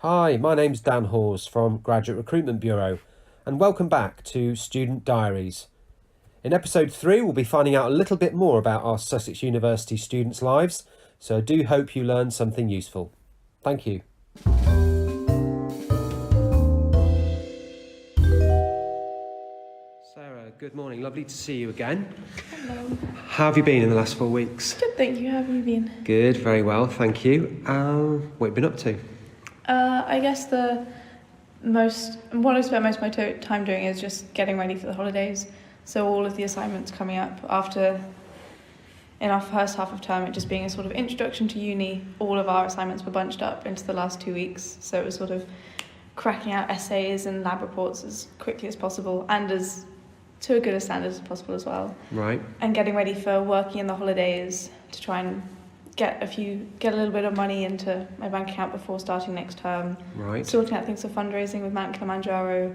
Hi, my name's Dan Hawes from Graduate Recruitment Bureau, and welcome back to Student Diaries. In episode 3, we'll be finding out a little bit more about our Sussex University students' lives, so I do hope you learned something useful. Thank you. Sarah, good morning. Lovely to see you again. Hello. How have you been in the last 4 weeks? Good, thank you. How have you been? Good, very well, thank you. What have you been up to? I guess what I spent most of my time doing is just getting ready for the holidays. So all of the assignments coming up in our first half of term, it just being a sort of introduction to uni, all of our assignments were bunched up into the last 2 weeks. So it was sort of cracking out essays and lab reports as quickly as possible and as to a good a standard as possible as well. Right. And getting ready for working in the holidays to try and get a little bit of money into my bank account before starting next term. Right. Sorting out things for fundraising with Mount Kilimanjaro,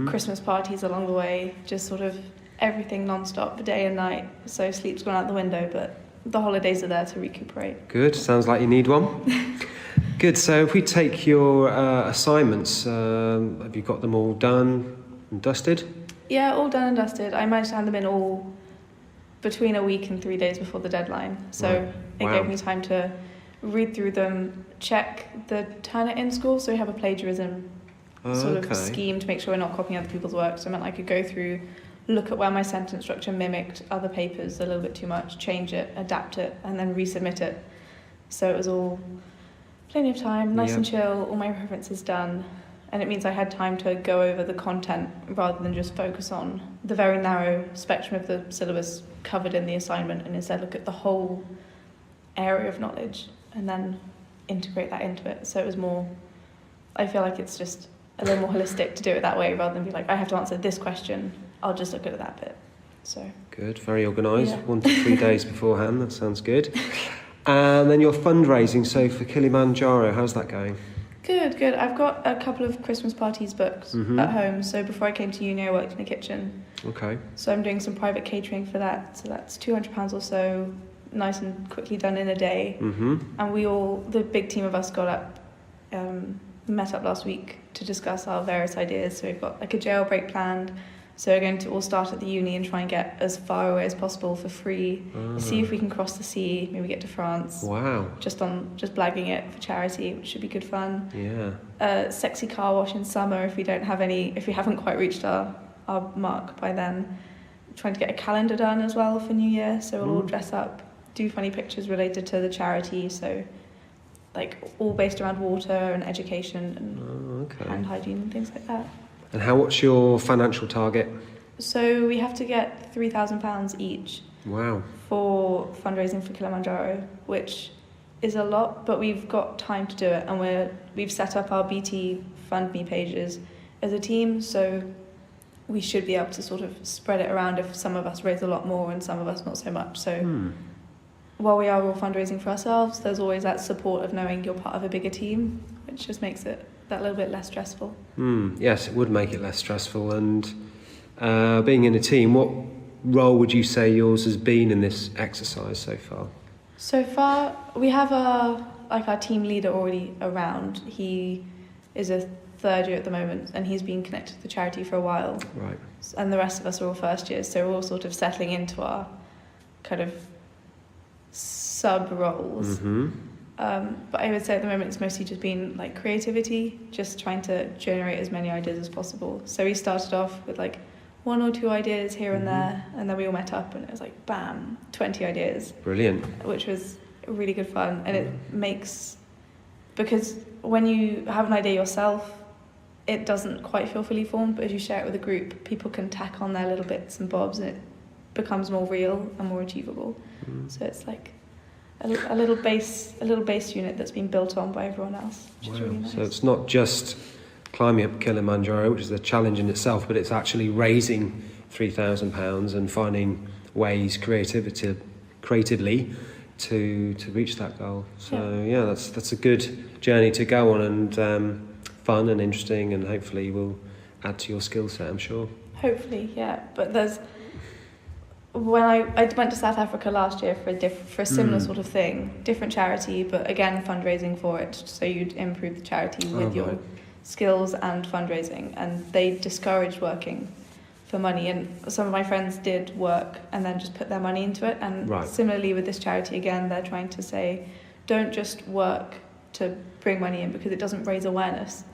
Christmas parties along the way, just sort of everything non-stop, day and night. So sleep's gone out the window, but the holidays are there to recuperate. Good, sounds like you need one. Good, so if we take your assignments, have you got them all done and dusted? Yeah, all done and dusted. I managed to hand them in all between a week and 3 days before the deadline. So Right. it Wow. gave me time to read through them, check the Turnitin score. So we have a plagiarism sort of scheme to make sure we're not copying other people's work. So it meant I could go through, look at where my sentence structure mimicked other papers a little bit too much, change it, adapt it, and then resubmit it. So it was all plenty of time, nice and chill, all my references done. And it means I had time to go over the content rather than just focus on the very narrow spectrum of the syllabus covered in the assignment, and instead look at the whole area of knowledge and then integrate that into it. So it was more, I feel like it's just a little more holistic to do it that way rather than be like, I have to answer this question, I'll just look at that bit. So Good, very organised. Yeah. 1 to 3 days beforehand, that sounds good. And then your fundraising, so for Kilimanjaro, how's that going? Good. I've got a couple of Christmas parties booked at home. So before I came to uni, I worked in the kitchen. Okay. So I'm doing some private catering for that. So that's £200 or so, nice and quickly done in a day. And the big team of us met up last week to discuss our various ideas. So we've got like a jailbreak planned. So we're going to all start at the uni and try and get as far away as possible for free. See if we can cross the sea, maybe get to France. Wow. Just blagging it for charity, which should be good fun. Yeah. Sexy car wash in summer if we haven't quite reached our mark by then. Trying to get a calendar done as well for New Year, so we'll all dress up, do funny pictures related to the charity, so like all based around water and education and hand hygiene and things like that. And what's your financial target? So we have to get £3,000 each. Wow. For fundraising for Kilimanjaro, which is a lot, but we've got time to do it, and we've set up our BT Fund Me pages as a team, so we should be able to sort of spread it around if some of us raise a lot more and some of us not so much. So while we are all fundraising for ourselves, there's always that support of knowing you're part of a bigger team, which just makes it that little bit less stressful. Yes, it would make it less stressful. And being in a team, what role would you say yours has been in this exercise so far? So far, we have our team leader already around. He is a third year at the moment, and he's been connected to the charity for a while. Right. And the rest of us are all first years, so we're all sort of settling into our kind of sub roles. But I would say at the moment it's mostly just been like creativity, just trying to generate as many ideas as possible. So we started off with like 1 or 2 ideas here and there, and then we all met up and it was like bam, 20 ideas. Brilliant. Which was really good fun, and it makes, because when you have an idea yourself, it doesn't quite feel fully formed, but as you share it with a group, people can tack on their little bits and bobs and it becomes more real and more achievable. So it's like a little base unit that's been built on by everyone else, which is really nice. So it's not just climbing up Kilimanjaro, which is a challenge in itself, but it's actually raising £3,000 and finding ways creatively to reach that goal. So yeah, that's a good journey to go on, and fun and interesting, and hopefully will add to your skill set, I'm sure. Hopefully, yeah. But when I went to South Africa last year for a similar sort of thing, different charity, but again fundraising for it, so you'd improve the charity with your skills and fundraising, and they discouraged working for money, and some of my friends did work and then just put their money into it, and similarly with this charity again, they're trying to say don't just work to bring money in because it doesn't raise awareness.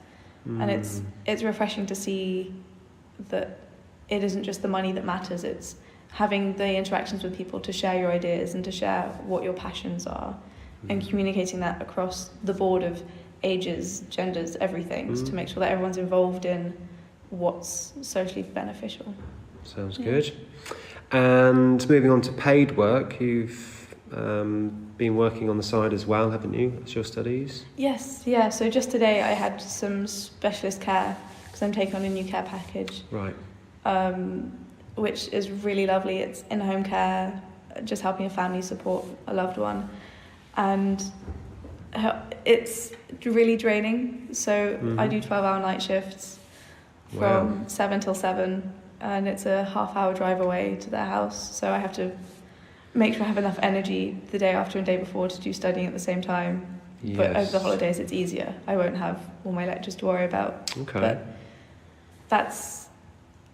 And it's refreshing to see that it isn't just the money that matters, it's having the interactions with people to share your ideas and to share what your passions are, and communicating that across the board of ages, genders, everything, to make sure that everyone's involved in what's socially beneficial. Sounds good. And moving on to paid work, you've been working on the side as well, haven't you? That's your studies? Yes, yeah. So just today I had some specialist care because I'm taking on a new care package. Right. Which is really lovely. It's in-home care, just helping a family support a loved one. And it's really draining. So I do 12-hour night shifts from 7 till 7, and it's a half-hour drive away to their house. So I have to make sure I have enough energy the day after and day before to do studying at the same time. Yes. But over the holidays it's easier. I won't have all my lectures to worry about. Okay. But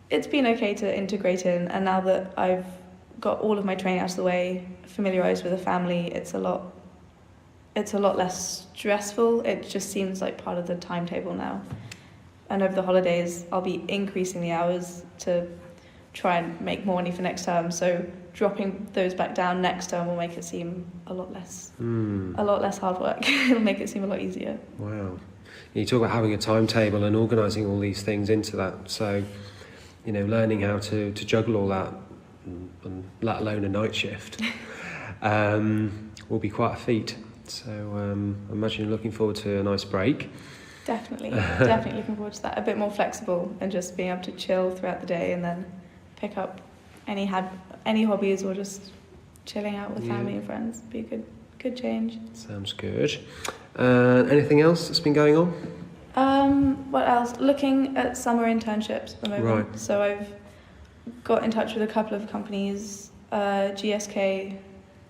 it's been okay to integrate in, and now that I've got all of my training out of the way, familiarised with the family, it's a lot less stressful. It just seems like part of the timetable now. And over the holidays I'll be increasing the hours to try and make more money for next term, so dropping those back down next term will make it seem a lot less hard work. It'll make it seem a lot easier. Wow. You talk about having a timetable and organising all these things into that, so learning how to juggle all that, and let alone a night shift, will be quite a feat. So I imagine you're looking forward to a nice break. Definitely looking forward to that. A bit more flexible and just being able to chill throughout the day and then pick up any hobbies or just chilling out with family and friends. Be a good change. Sounds good. Anything else that's been going on? What else? Looking at summer internships at the moment. Right. So I've got in touch with a couple of companies, GSK,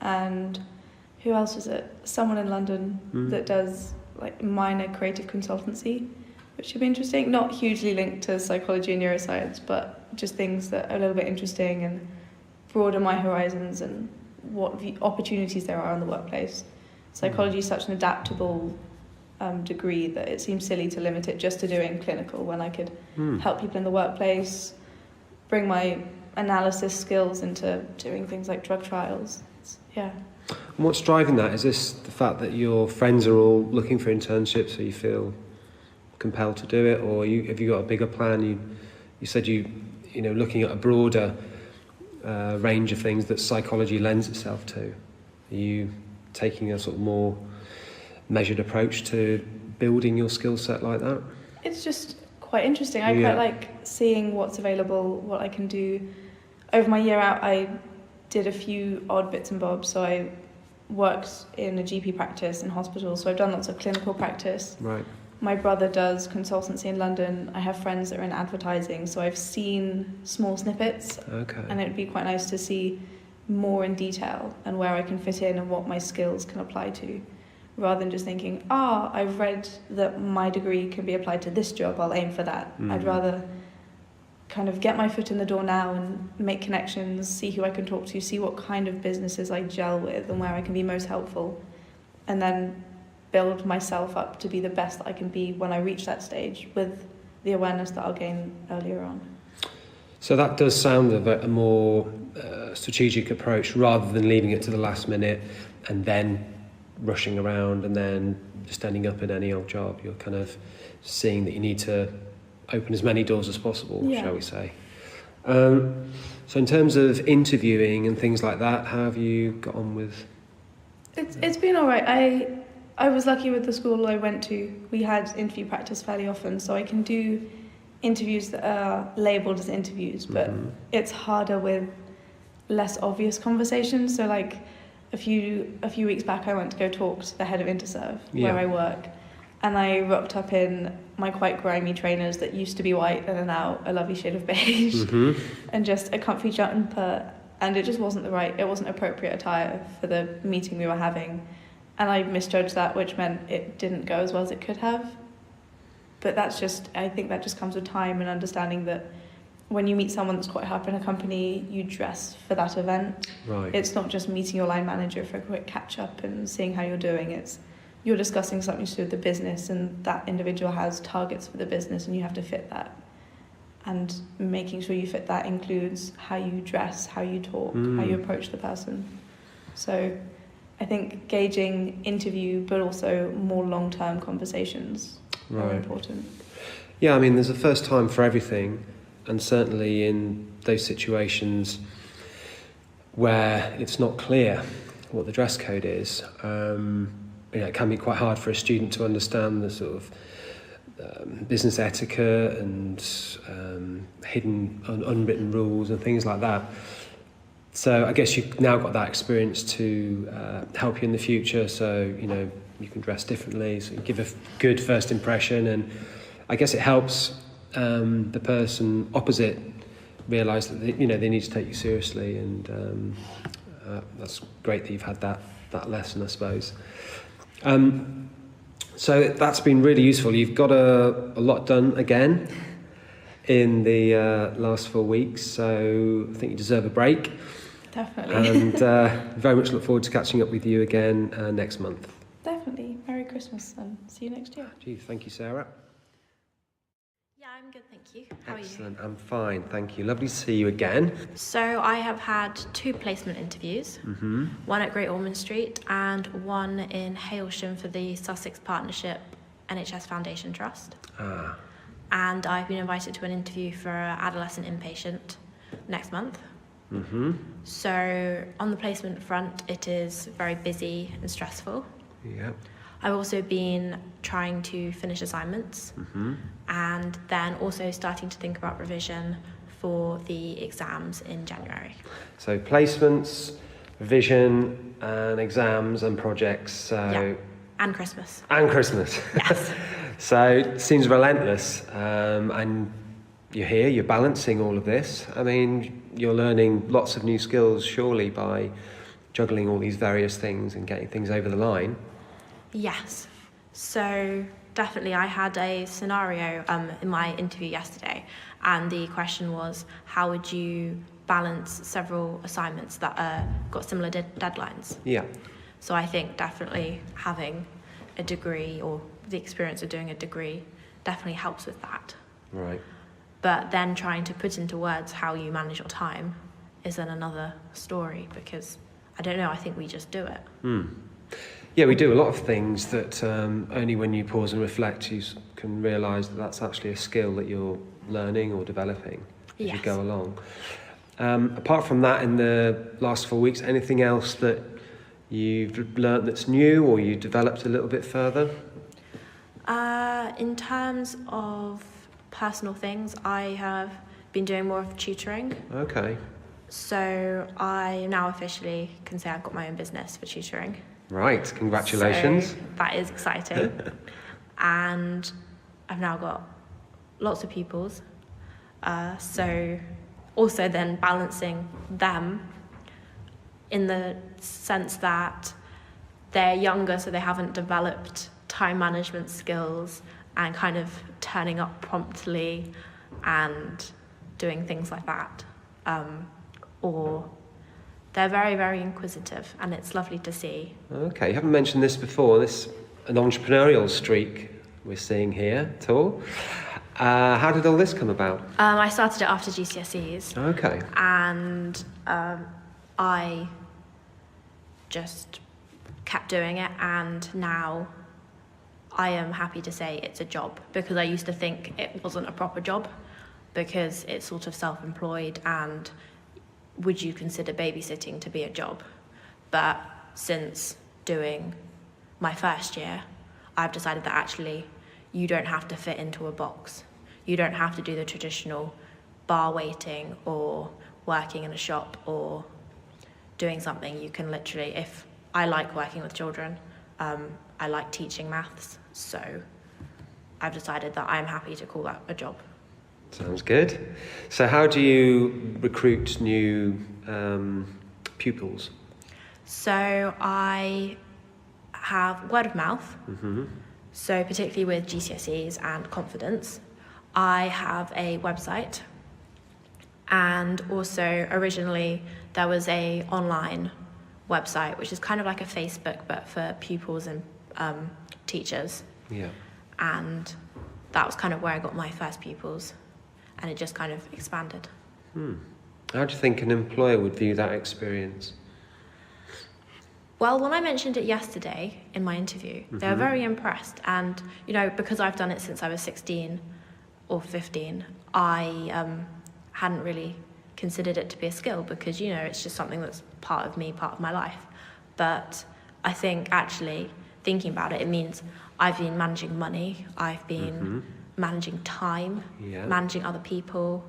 and who else was it? Someone in London that does like minor creative consultancy, which should be interesting. Not hugely linked to psychology and neuroscience, but just things that are a little bit interesting and broaden my horizons and what the opportunities there are in the workplace. Psychology is such an adaptable degree that it seems silly to limit it just to doing clinical when I could help people in the workplace, bring my analysis skills into doing things like drug trials. And what's driving that? Is this the fact that your friends are all looking for internships, so you feel compelled to do it, or have you got a bigger plan? You said looking at a broader range of things that psychology lends itself to. Are you taking a sort of more measured approach to building your skill set like that? It's just quite interesting. I quite like seeing what's available, what I can do. Over my year out, I did a few odd bits and bobs. So I worked in a GP practice in hospitals, so I've done lots of clinical practice. Right. My brother does consultancy in London. I have friends that are in advertising, so I've seen small snippets. Okay. And it would be quite nice to see more in detail and where I can fit in and what my skills can apply to, rather than just thinking, I've read that my degree can be applied to this job, I'll aim for that. I'd rather kind of get my foot in the door now and make connections, see who I can talk to, see what kind of businesses I gel with and where I can be most helpful, and then build myself up to be the best that I can be when I reach that stage with the awareness that I'll gain earlier on. So that does sound a more strategic approach, rather than leaving it to the last minute and then rushing around and then just ending up in any old job. You're kind of seeing that you need to open as many doors as possible, shall we say. So in terms of interviewing and things like that, how have you got on with? It's been all right. I was lucky with the school I went to. We had interview practice fairly often, so I can do interviews that are labelled as interviews, but it's harder with less obvious conversations. So like a few weeks back, I went to go talk to the head of Interserve, where I work, and I rocked up in my quite grimy trainers that used to be white and are now a lovely shade of beige, and just a comfy jumper and it just wasn't it wasn't appropriate attire for the meeting we were having, and I misjudged that, which meant it didn't go as well as it could have. But I think that just comes with time and understanding that when you meet someone that's quite high up in a company, you dress for that event. Right. It's not just meeting your line manager for a quick catch up and seeing how you're doing. You're discussing something to do with the business, and that individual has targets for the business, and you have to fit that. And making sure you fit that includes how you dress, how you talk, how you approach the person. So I think gauging interview, but also more long-term conversations are important. Yeah, I mean, there's a first time for everything, and certainly in those situations where it's not clear what the dress code is, it can be quite hard for a student to understand the sort of business etiquette and hidden unwritten rules and things like that. So I guess you've now got that experience to help you in the future, so you can dress differently, so you give a good first impression, and I guess it helps the person opposite realise that they need to take you seriously, and that's great that you've had that lesson, I suppose. So that's been really useful. You've got a lot done again in the last 4 weeks, so I think you deserve a break. Definitely. And very much look forward to catching up with you again next month. Definitely. Merry Christmas and see you next year. Gee, thank you, Sarah. Yeah, I'm good, thank you. How are you? Excellent, I'm fine, thank you. Lovely to see you again. So I have had 2 placement interviews, one at Great Ormond Street and one in Hailsham for the Sussex Partnership NHS Foundation Trust. And I've been invited to an interview for adolescent inpatient next month. So on the placement front, it is very busy and stressful. Yeah. I've also been trying to finish assignments and then also starting to think about revision for the exams in January. So placements, revision and exams and projects. Yeah. And Christmas. And Christmas. Yes. So it seems relentless, and you're here, you're balancing all of this. I mean, you're learning lots of new skills surely by juggling all these various things and getting things over the line. Yes. So definitely I had a scenario in my interview yesterday, and the question was, how would you balance several assignments that got similar deadlines? Yeah. So I think definitely having a degree or the experience of doing a degree definitely helps with that. Right. But then trying to put into words how you manage your time is then another story, because I don't know, I think we just do it. Yeah, we do a lot of things that only when you pause and reflect you can realise that that's actually a skill that you're learning or developing as you go along. Apart from that, in the last 4 weeks, anything else that you've learnt that's new or you developed a little bit further? In terms of personal things, I have been doing more of tutoring. Okay. So I now officially can say I've got my own business for tutoring. Right, congratulations. So that is exciting. And I've now got lots of pupils. So also then balancing them in the sense that they're younger, so they haven't developed time management skills and kind of turning up promptly and doing things like that. Or they're very, very inquisitive, and it's lovely to see. Okay, you haven't mentioned this before, an entrepreneurial streak we're seeing here at all. How did all this come about? I started it after GCSEs. Okay. And I just kept doing it, and now I am happy to say it's a job, because I used to think it wasn't a proper job because it's sort of self-employed, and would you consider babysitting to be a job? But since doing my first year, I've decided that actually you don't have to fit into a box. You don't have to do the traditional bar waiting or working in a shop or doing something. You can literally, if I like working with children, I like teaching maths, so I've decided that I'm happy to call that a job. Sounds good. So how do you recruit new pupils? So I have word of mouth. Mm-hmm. So particularly with GCSEs and confidence, I have a website, and also originally there was a online website which is kind of like a Facebook but for pupils and teachers. Yeah. And that was kind of where I got my first pupils, and it just kind of expanded. How do you think an employer would view that experience? Well, when I mentioned it yesterday in my interview, they were very impressed. And, you know, because I've done it since I was 16 or 15, I hadn't really considered it to be a skill because, you know, it's just something that's part of me, part of my life. But I think actually thinking about it, it means I've been managing money, I've been managing time, managing other people.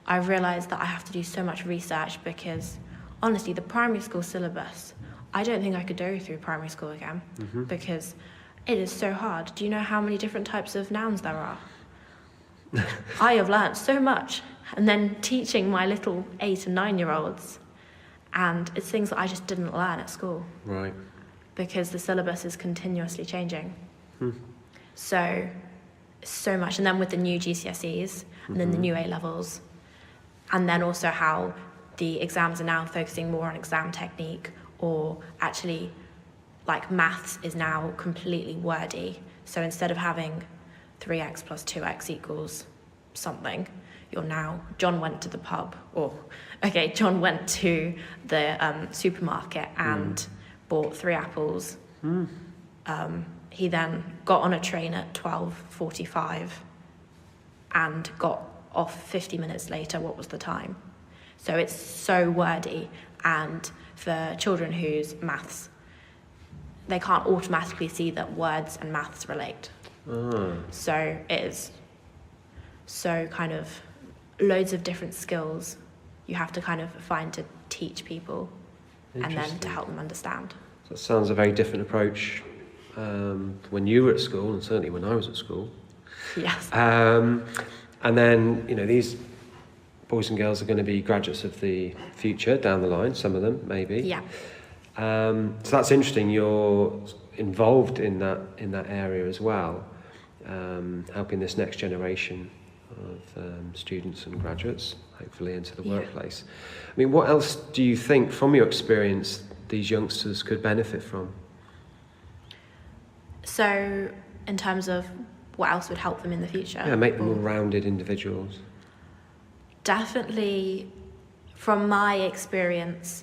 I've realised that I have to do so much research because, honestly, the primary school syllabus, I don't think I could go through primary school again because it is so hard. Do you know how many different types of nouns there are? I have learnt so much. And then teaching my little 8 and 9-year-olds, and it's things that I just didn't learn at school. Right. Because the syllabus is continuously changing. So much. And then with the new GCSEs, and then the new A-levels, and then also how the exams are now focusing more on exam technique, or actually, like, maths is now completely wordy. So instead of having 3x plus 2x equals something, you're now, John went to the pub, John went to the supermarket and bought 3 apples. He then got on a train at 12:45 and got off 50 minutes later. What was the time? So it's so wordy, and for children whose maths, they can't automatically see that words and maths relate. So it is so kind of loads of different skills you have to kind of find to teach people and then to help them understand. So that sounds a very different approach when you were at school, and certainly when I was at school. Yes. And then, you know, these boys and girls are going to be graduates of the future down the line, some of them maybe. Yeah. So that's interesting. You're involved in that area as well, helping this next generation of students and graduates hopefully into the workplace. I mean, what else do you think from your experience these youngsters could benefit from? So in terms of what else would help them in the future? Yeah, make them more rounded individuals. Definitely, from my experience,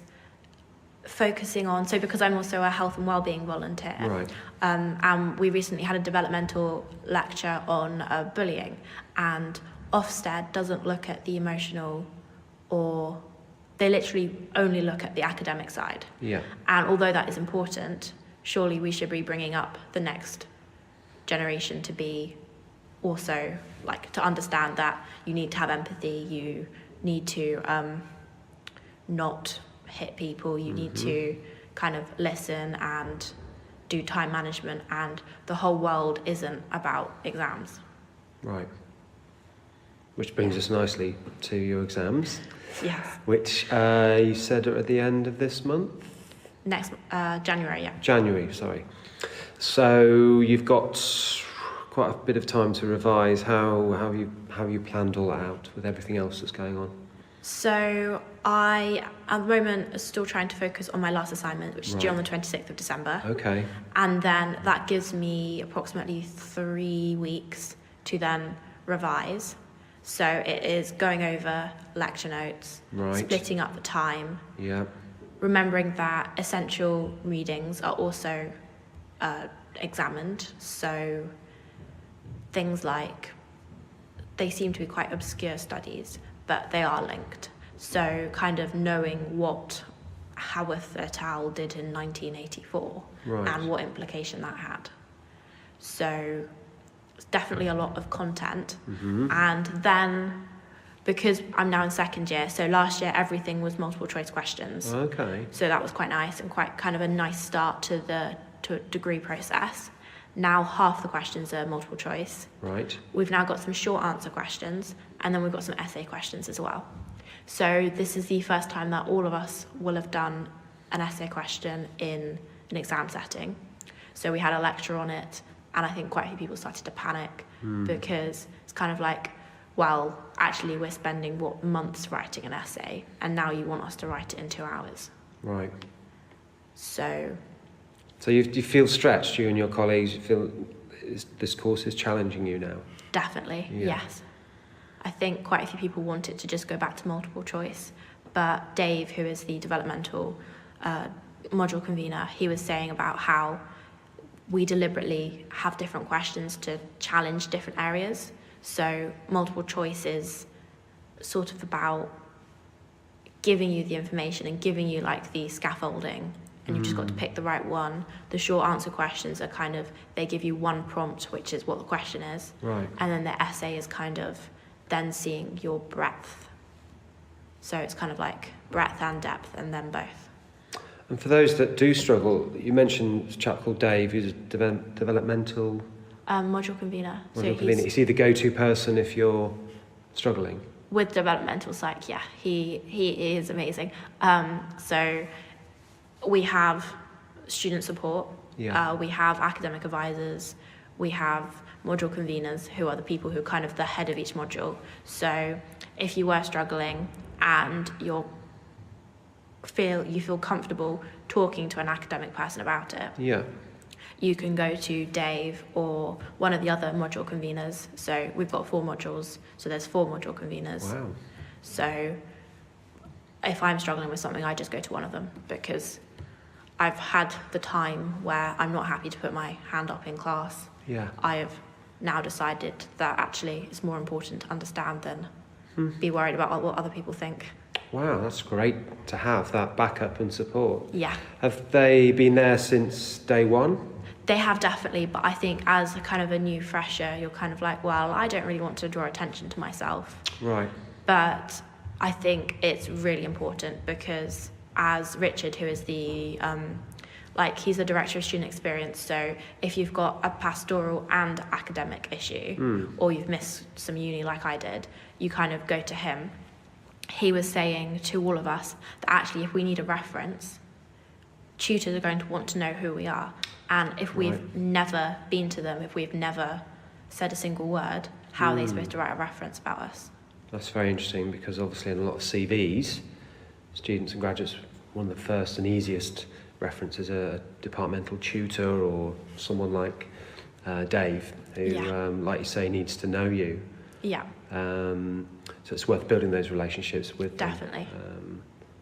focusing on, so because I'm also a health and wellbeing volunteer, Right. And we recently had a developmental lecture on bullying, and Ofsted doesn't look at the emotional, or they literally only look at the academic side. Yeah. And although that is important, surely we should be bringing up the next generation to be also, like, to understand that you need to have empathy, you need to not hit people, you need to kind of listen and do time management, and the whole world isn't about exams. Right. Which brings us nicely to your exams. Yes. Which you said are at the end of this month? Next January, yeah. January, sorry. So you've got quite a bit of time to revise. How have you planned all that out with everything else that's going on? So I, at the moment, are still trying to focus on my last assignment, which is due on the 26th of December. Okay. And then that gives me approximately 3 weeks to then revise. So it is going over lecture notes, splitting up the time, remembering that essential readings are also examined. So things like, they seem to be quite obscure studies, but they are linked. So kind of knowing what Howarth et al. Did in 1984 and what implication that had. So it's definitely a lot of content. And then, because I'm now in second year, so last year everything was multiple choice questions. Okay. So that was quite nice and quite kind of a nice start to the degree process. Now half the questions are multiple choice. Right. We've now got some short answer questions, and then we've got some essay questions as well. So this is the first time that all of us will have done an essay question in an exam setting. So we had a lecture on it, and I think quite a few people started to panic because it's kind of like, well, actually we're spending months writing an essay, and now you want us to write it in 2 hours. Right. So you feel stretched, you and your colleagues, you feel this course is challenging you now? Definitely, yes. I think quite a few people want it to just go back to multiple choice, but Dave, who is the developmental module convener, he was saying about how we deliberately have different questions to challenge different areas. So multiple choice is sort of about giving you the information and giving you like the scaffolding, and you've just got to pick the right one. The short answer questions are kind of, they give you one prompt, which is what the question is. Right. And then the essay is kind of then seeing your breadth. So it's kind of like breadth and depth, and then both. And for those that do struggle, you mentioned a chap called Dave, who's a developmental Module convener. module convener. Is he the go-to person if you're struggling? With developmental psych, yeah, he is amazing. So we have student support, we have academic advisors, we have module conveners who are the people who are kind of the head of each module. So if you were struggling and you feel comfortable talking to an academic person about it, you can go to Dave or one of the other module conveners. So we've got 4 modules, so there's 4 module conveners. Wow. So if I'm struggling with something, I just go to one of them, because I've had the time where I'm not happy to put my hand up in class. Yeah. I have now decided that actually it's more important to understand than be worried about what other people think. Wow, that's great to have that backup and support. Yeah. Have they been there since day one? They have definitely, but I think as a kind of a new fresher, you're kind of like, well, I don't really want to draw attention to myself. Right. But I think it's really important, because as Richard, who is the, he's the director of student experience, so if you've got a pastoral and academic issue, or you've missed some uni like I did, you kind of go to him. He was saying to all of us that actually if we need a reference, tutors are going to want to know who we are. And if we've never been to them, if we've never said a single word, how are they supposed to write a reference about us? That's very interesting, because obviously in a lot of CVs, students and graduates, one of the first and easiest references are a departmental tutor or someone like Dave, who, like you say, needs to know you. Yeah. So it's worth building those relationships with them. Definitely.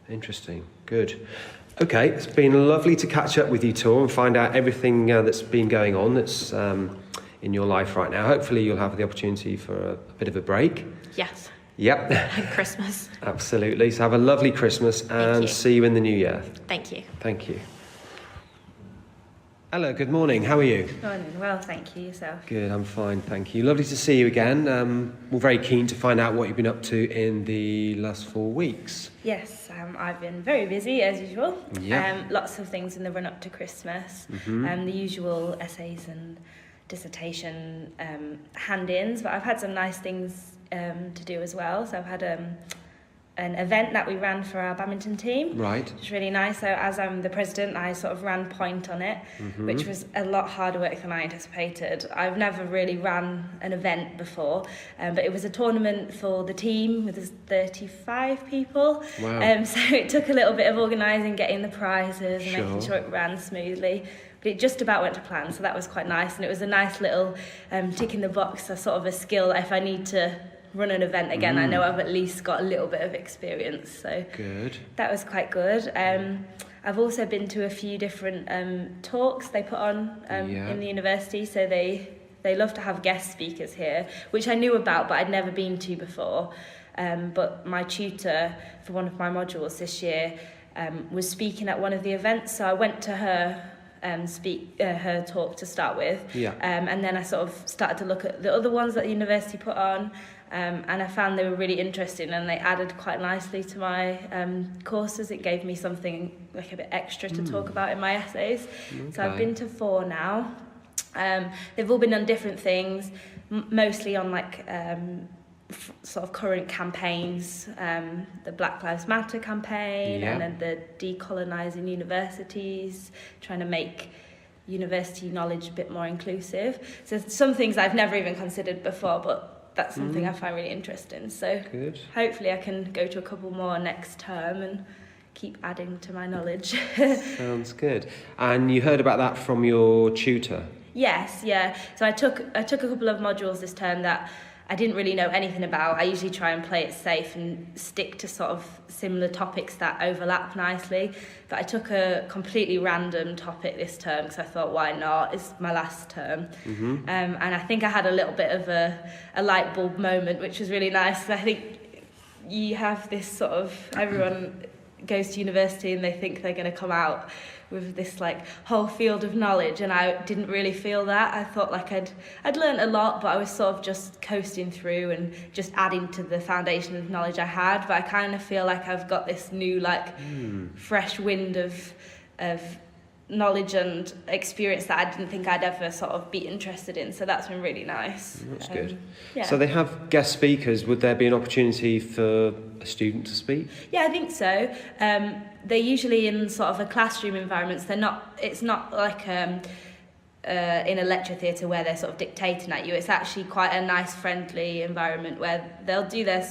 Interesting. Good. Okay, it's been lovely to catch up with you, Tor, and find out everything that's been going on that's in your life right now. Hopefully you'll have the opportunity for a bit of a break. Yes. Yep. And Christmas. Absolutely. So have a lovely Christmas and see you in the new year. Thank you. Thank you. Hello, good morning. How are you? Morning. Well, thank you. Yourself? Good, I'm fine, thank you. Lovely to see you again. We're very keen to find out what you've been up to in the last 4 weeks. Yes, I've been very busy as usual. Yeah. Lots of things in the run up to Christmas. The usual essays and dissertation hand-ins, but I've had some nice things to do as well. So I've had an event that we ran for our badminton team. Right. Which was really nice. So as I'm the president, I sort of ran point on it, which was a lot harder work than I anticipated. I've never really ran an event before, but it was a tournament for the team with 35 people. Wow. So it took a little bit of organising, getting the prizes and making sure it ran smoothly. But it just about went to plan, so that was quite nice. And it was a nice little tick in the box, a sort of a skill that if I need to run an event again, I know I've at least got a little bit of experience. So good. That was quite good. I've also been to a few different talks they put on in the university. So they love to have guest speakers here, which I knew about, but I'd never been to before. But my tutor for one of my modules this year was speaking at one of the events, so I went to her her talk to start with, and then I sort of started to look at the other ones that the university put on, and I found they were really interesting, and they added quite nicely to my courses. It gave me something like a bit extra to talk about in my essays. So I've been to 4 now. They've all been on different things, mostly on like sort of current campaigns, the Black Lives Matter campaign, and then the decolonising universities, trying to make university knowledge a bit more inclusive. So some things I've never even considered before, but that's something I find really interesting. So hopefully I can go to a couple more next term and keep adding to my knowledge. Sounds good. And you heard about that from your tutor? Yes, yeah. So I took a couple of modules this term that I didn't really know anything about. I usually try and play it safe and stick to sort of similar topics that overlap nicely. But I took a completely random topic this term because I thought, why not? It's my last term. And I think I had a little bit of a light bulb moment, which was really nice. I think you have this sort of, everyone goes to university and they think they're going to come out with this like whole field of knowledge, and I didn't really feel that. I thought like I'd learned a lot, but I was sort of just coasting through and just adding to the foundation of knowledge I had. But I kind of feel like I've got this new like fresh wind of knowledge and experience that I didn't think I'd ever sort of be interested in. So that's been really nice. That's good. Yeah. So they have guest speakers. Would there be an opportunity for a student to speak? Yeah, I think so. They're usually in sort of a classroom environment. It's not like in a lecture theatre where they're sort of dictating at you. It's actually quite a nice, friendly environment where they'll do their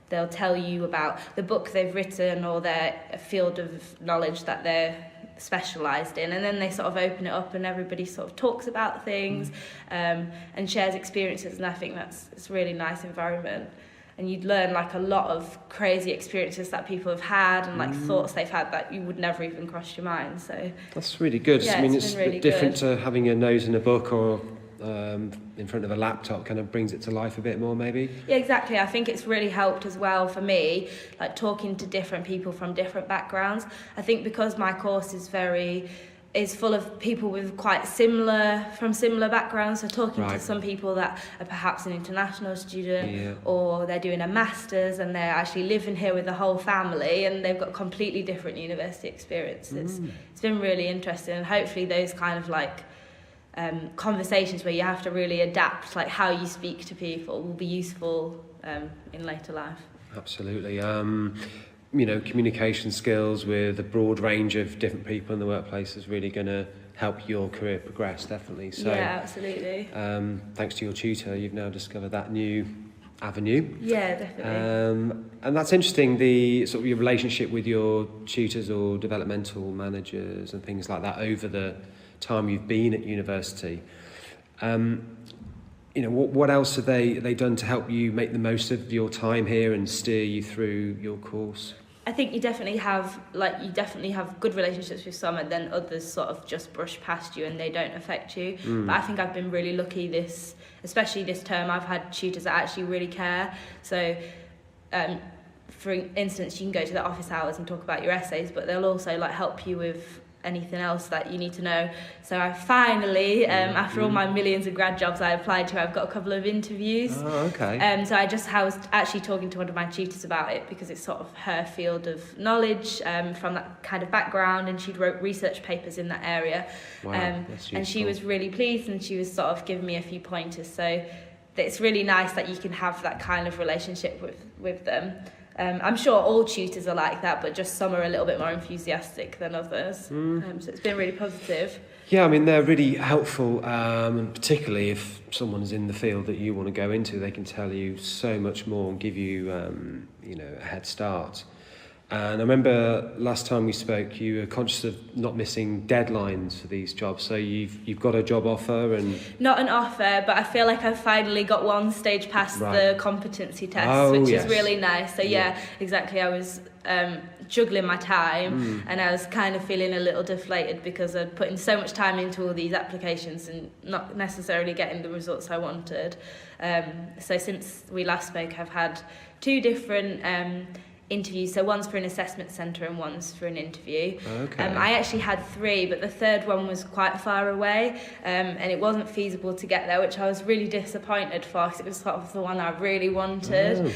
they'll tell you about the book they've written or their field of knowledge that they're specialised in, and then they sort of open it up and everybody sort of talks about things and shares experiences, and I think it's a really nice environment. And you'd learn like a lot of crazy experiences that people have had and like thoughts they've had that you would never even cross your mind. So that's really good. Yeah, I mean, it's it's been really different good. to having your nose in a book or in front of a laptop. Kind of brings it to life a bit more, maybe. Yeah, exactly. I think it's really helped as well for me, like talking to different people from different backgrounds. I think because my course is full of people with quite similar backgrounds, so talking to some people that are perhaps an international student or they're doing a master's and they're actually living here with the whole family and they've got completely different university experiences. It's been really interesting, and hopefully those kind of like conversations where you have to really adapt like how you speak to people will be useful in later life. Absolutely. Communication skills with a broad range of different people in the workplace is really going to help your career progress, definitely. So, yeah, absolutely. Thanks to your tutor, you've now discovered that new avenue. Yeah, definitely. And that's interesting, the sort of your relationship with your tutors or developmental managers and things like that over the time you've been at university. What else have they done to help you make the most of your time here and steer you through your course? I think you definitely have good relationships with some, and then others sort of just brush past you and they don't affect you. But I think I've been really lucky especially this term. I've had tutors that actually really care. So for instance, you can go to the office hours and talk about your essays, but they'll also like help you with anything else that you need to know. So I finally, after all my millions of grad jobs I applied to, I've got a couple of interviews. Oh, okay. So I was actually talking to one of my tutors about it because it's sort of her field of knowledge from that kind of background, and she'd wrote research papers in that area. Wow, that's and she useful. was really pleased, and she was sort of giving me a few pointers. So it's really nice that you can have that kind of relationship with them. I'm sure all tutors are like that, but just some are a little bit more enthusiastic than others. So it's been really positive. Yeah, I mean, they're really helpful, and particularly if someone's in the field that you want to go into, they can tell you so much more and give you, a head start. And I remember last time we spoke, you were conscious of not missing deadlines for these jobs. So you've got a job offer and... Not an offer, but I feel like I've finally got one stage past the competency test, which is really nice. So yeah, exactly. I was juggling my time and I was kind of feeling a little deflated because I'd put in so much time into all these applications and not necessarily getting the results I wanted. So since we last spoke, I've had 2 different... interviews, so one's for an assessment centre and one's for an interview. Okay. I actually had 3, but the third one was quite far away, and it wasn't feasible to get there, which I was really disappointed for because it was sort of the one I really wanted.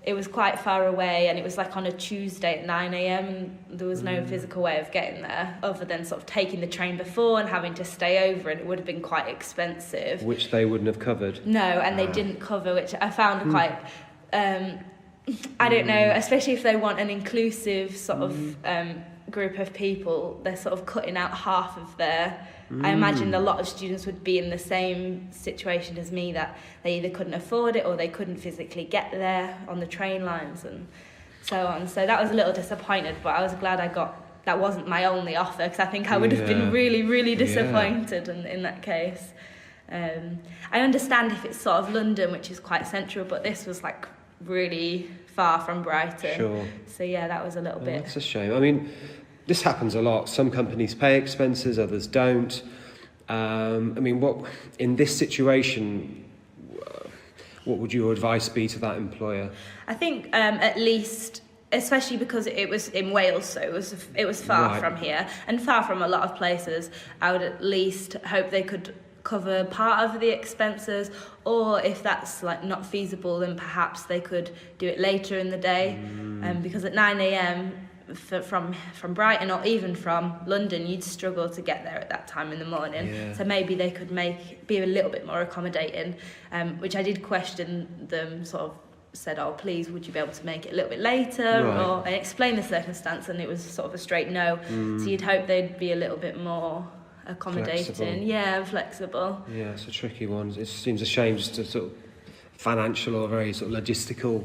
it was quite far away, and it was like on a Tuesday at 9 a.m. and there was no physical way of getting there other than sort of taking the train before and having to stay over, and it would have been quite expensive. Which they wouldn't have covered. No, and they didn't cover, which I found quite, I don't know, especially if they want an inclusive sort of group of people, they're sort of cutting out half of their... I imagine a lot of students would be in the same situation as me, that they either couldn't afford it or they couldn't physically get there on the train lines and so on. So that was a little disappointed, but I was glad that wasn't my only offer, because I think I would have been really, really disappointed in that case. I understand if it's sort of London, which is quite central, but this was like really far from Brighton. Sure. So yeah, that was a little bit... That's a shame. I mean, this happens a lot. Some companies pay expenses, others don't. I mean, what in this situation, what would your advice be to that employer? I think at least, especially because it was in Wales, so it was far from here and far from a lot of places, I would at least hope they could cover part of the expenses, or if that's like not feasible, then perhaps they could do it later in the day, because at 9 a.m. from Brighton or even from London, you'd struggle to get there at that time in the morning. So maybe they could be a little bit more accommodating, which I did question them, sort of said, oh please, would you be able to make it a little bit later, or explain the circumstance, and it was sort of a straight no. So you'd hope they'd be a little bit more accommodating, flexible. Yeah, it's a tricky one. It seems a shame just to sort of financial or very sort of logistical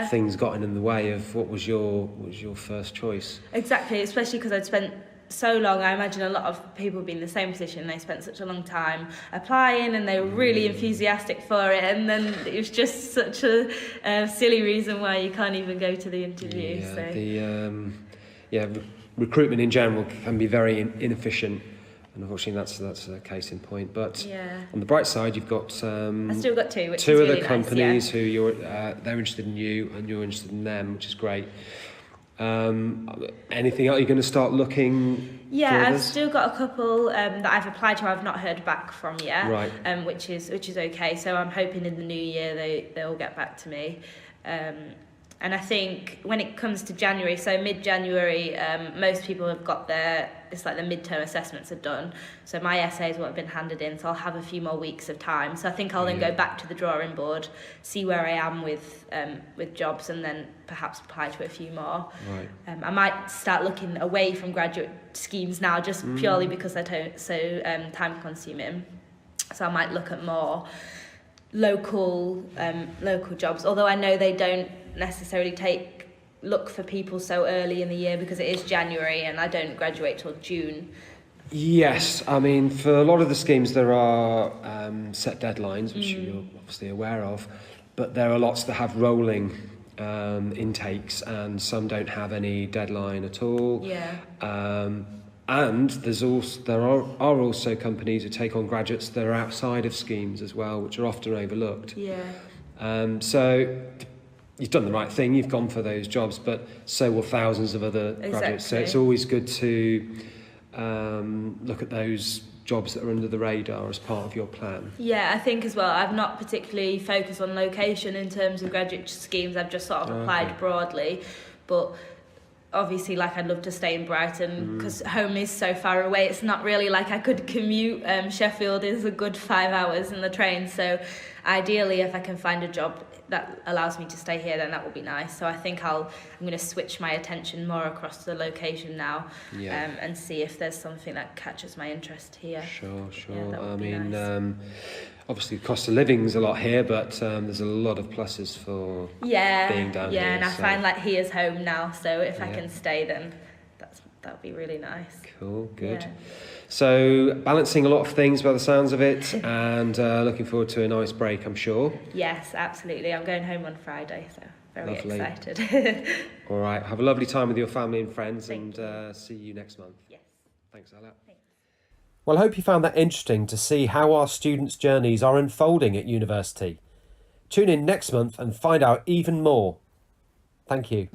things got in the way of what was your first choice. Exactly, especially because I'd spent so long. I imagine a lot of people be in the same position. They spent such a long time applying and they were really enthusiastic for it, and then it was just such a silly reason why you can't even go to the interview. Recruitment in general can be very inefficient. And unfortunately, that's a case in point. But on the bright side, you've got I still got two other really companies nice, who they're interested in you and you're interested in them, which is great. Anything else? You're going to start looking? Yeah, I've still got a couple that I've applied to. I've not heard back from yet. Right. Which is okay. So I'm hoping in the new year they'll get back to me. And I think when it comes to January, so mid-January, most people have got it's like the midterm assessments are done. So my essays will have been handed in, so I'll have a few more weeks of time. So I think I'll then go back to the drawing board, see where I am with jobs, and then perhaps apply to a few more. Right. I might start looking away from graduate schemes now, just purely because they're so time-consuming. So I might look at more local jobs, although I know they don't necessarily look for people so early in the year because it is January and I don't graduate till June. Yes, I mean, for a lot of the schemes there are set deadlines, which you're obviously aware of, but there are lots that have rolling intakes, and some don't have any deadline at all. And there are also companies who take on graduates that are outside of schemes as well, which are often overlooked. So you've done the right thing, you've gone for those jobs, but so will thousands of other graduates. So it's always good to look at those jobs that are under the radar as part of your plan. Yeah, I think as well, I've not particularly focused on location in terms of graduate schemes. I've just sort of applied broadly, but obviously, like, I'd love to stay in Brighton because home is so far away. It's not really like I could commute. Sheffield is a good 5 hours in the train, so ideally if I can find a job that allows me to stay here, then that would be nice. So I think I'm going to switch my attention more across the location now, and see if there's something that catches my interest here. Sure. I mean, nice. Obviously the cost of living's a lot here, but there's a lot of pluses for being down here. And I find like here's home now, so if I can stay, then that would be really nice. Cool, good. Yeah. So balancing a lot of things by the sounds of it, and looking forward to a nice break, I'm sure. Yes, absolutely. I'm going home on Friday, so very Lovely. Excited. All right, have a lovely time with your family and friends, and see you next month. Yes. Thanks, Ella. Thanks. Well, I hope you found that interesting to see how our students' journeys are unfolding at university. Tune in next month and find out even more. Thank you.